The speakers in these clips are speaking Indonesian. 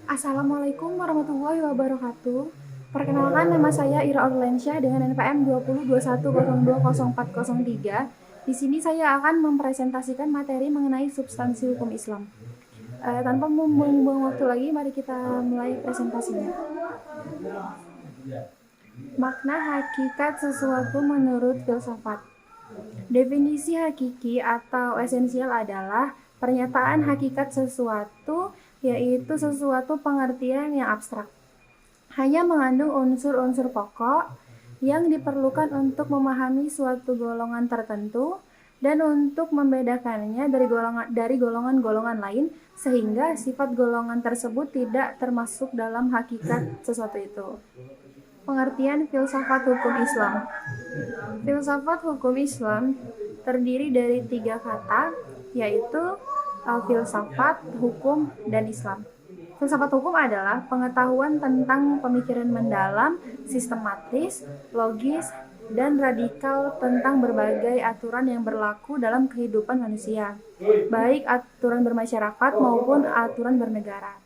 Assalamualaikum warahmatullahi wabarakatuh. Perkenalkan, nama saya Ira Orlensyah dengan NPM 2021020403. Di sini saya akan mempresentasikan materi mengenai substansi hukum Islam. Tanpa membuang waktu lagi, mari kita mulai presentasinya. Makna hakikat sesuatu menurut filsafat. Definisi hakiki atau esensial adalah pernyataan hakikat sesuatu, yaitu sesuatu pengertian yang abstrak. Hanya mengandung unsur-unsur pokok yang diperlukan untuk memahami suatu golongan tertentu dan untuk membedakannya dari golongan-golongan lain, sehingga sifat golongan tersebut tidak termasuk dalam hakikat sesuatu itu. Pengertian filsafat hukum Islam. Filsafat hukum Islam terdiri dari 3 kata, yaitu filsafat, hukum, dan Islam. Filsafat hukum adalah pengetahuan tentang pemikiran mendalam, sistematis, logis, dan radikal tentang berbagai aturan yang berlaku dalam kehidupan manusia, baik aturan bermasyarakat maupun aturan bernegara.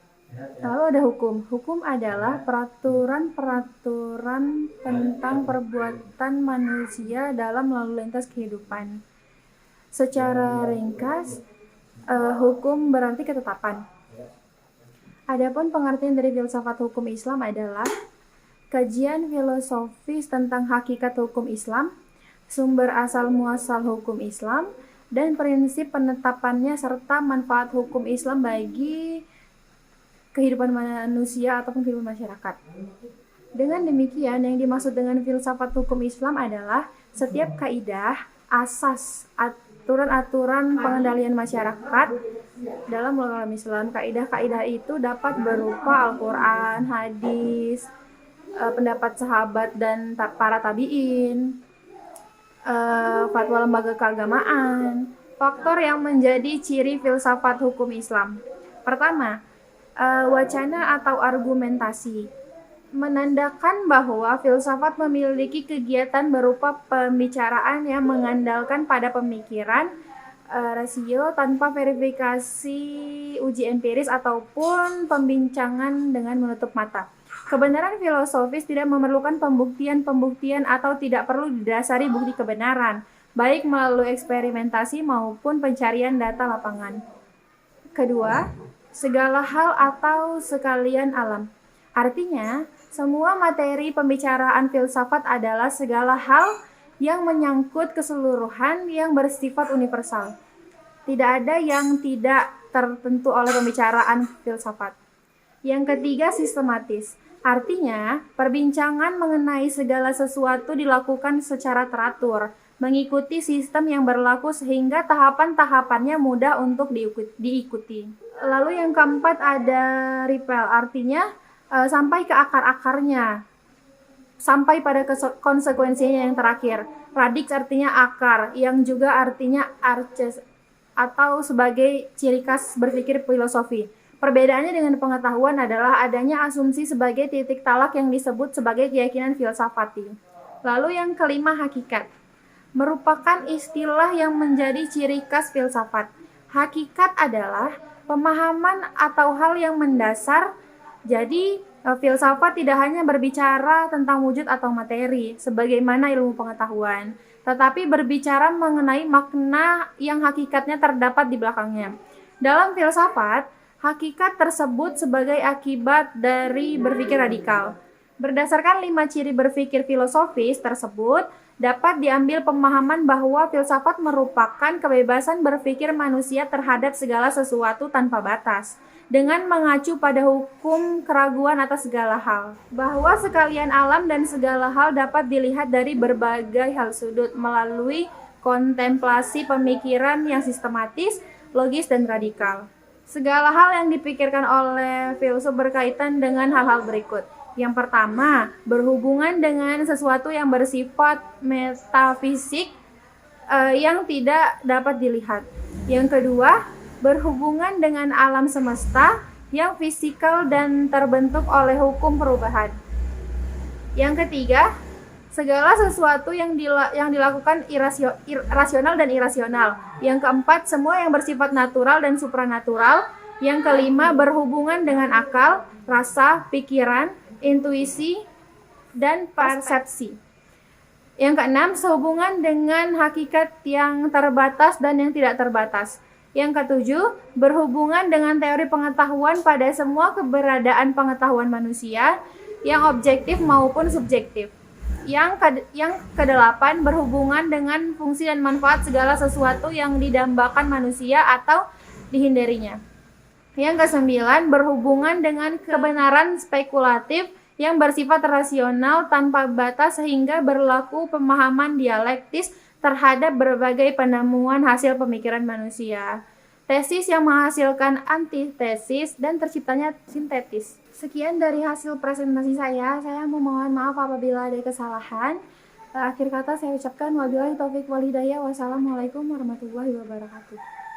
Lalu ada hukum. Hukum adalah peraturan-peraturan tentang perbuatan manusia dalam lalu lintas kehidupan. Secara ringkas, hukum berarti ketetapan. Adapun pengertian dari filsafat hukum Islam adalah kajian filosofis tentang hakikat hukum Islam, sumber asal muasal hukum Islam, dan prinsip penetapannya serta manfaat hukum Islam bagi kehidupan manusia ataupun kehidupan masyarakat. Dengan demikian, yang dimaksud dengan filsafat hukum Islam adalah setiap kaidah, asas, aturan-aturan pengendalian masyarakat dalam alam Islam. Kaidah-kaidah itu dapat berupa Al-Quran, hadis, pendapat sahabat dan para tabi'in, fatwa lembaga keagamaan. Faktor yang menjadi ciri filsafat hukum Islam. Pertama, wacana atau argumentasi, menandakan bahwa filsafat memiliki kegiatan berupa pembicaraan yang mengandalkan pada pemikiran rasio tanpa verifikasi uji empiris ataupun pembincangan dengan menutup mata. Kebenaran filosofis tidak memerlukan pembuktian atau tidak perlu didasari bukti kebenaran, baik melalui eksperimentasi maupun pencarian data lapangan. Kedua, segala hal atau sekalian alam. Artinya, semua materi pembicaraan filsafat adalah segala hal yang menyangkut keseluruhan yang bersifat universal. Tidak ada yang tidak tertentu oleh pembicaraan filsafat. Yang ketiga, sistematis. Artinya, perbincangan mengenai segala sesuatu dilakukan secara teratur, mengikuti sistem yang berlaku sehingga tahapan-tahapannya mudah untuk diikuti. Lalu yang keempat ada repel, artinya sampai ke akar-akarnya, sampai pada konsekuensinya yang terakhir. Radix artinya akar, yang juga artinya arches atau sebagai ciri khas berpikir filosofi. Perbedaannya dengan pengetahuan adalah adanya asumsi sebagai titik talak yang disebut sebagai keyakinan filsafati. Lalu yang kelima, hakikat. Merupakan istilah yang menjadi ciri khas filsafat. Hakikat adalah pemahaman atau hal yang mendasar. Jadi, filsafat tidak hanya berbicara tentang wujud atau materi, sebagaimana ilmu pengetahuan, tetapi berbicara mengenai makna yang hakikatnya terdapat di belakangnya. Dalam filsafat, hakikat tersebut sebagai akibat dari berpikir radikal. Berdasarkan 5 ciri berpikir filosofis tersebut, dapat diambil pemahaman bahwa filsafat merupakan kebebasan berpikir manusia terhadap segala sesuatu tanpa batas, dengan mengacu pada hukum keraguan atas segala hal, bahwa sekalian alam dan segala hal dapat dilihat dari berbagai hal sudut melalui kontemplasi pemikiran yang sistematis, logis, dan radikal. Segala hal yang dipikirkan oleh filsuf berkaitan dengan hal-hal berikut. Yang pertama, berhubungan dengan sesuatu yang bersifat metafisik yang tidak dapat dilihat. Yang kedua, berhubungan dengan alam semesta yang fisikal dan terbentuk oleh hukum perubahan. Yang ketiga, segala sesuatu yang dilakukan rasional dan irasional. Yang keempat, semua yang bersifat natural dan supranatural. Yang kelima, berhubungan dengan akal, rasa, pikiran, intuisi, dan persepsi. Yang keenam, sehubungan dengan hakikat yang terbatas dan yang tidak terbatas. Yang ketujuh, berhubungan dengan teori pengetahuan pada semua keberadaan pengetahuan manusia, yang objektif maupun subjektif. Yang kedelapan, berhubungan dengan fungsi dan manfaat segala sesuatu yang didambakan manusia atau dihindarinya. Yang kesembilan, berhubungan dengan kebenaran spekulatif yang bersifat rasional tanpa batas sehingga berlaku pemahaman dialektis terhadap berbagai penemuan hasil pemikiran manusia. Tesis yang menghasilkan antitesis dan terciptanya sintetis. Sekian dari hasil presentasi saya memohon maaf apabila ada kesalahan. Akhir kata saya ucapkan wabillahi taufik wal hidayah. Wassalamualaikum warahmatullahi wabarakatuh.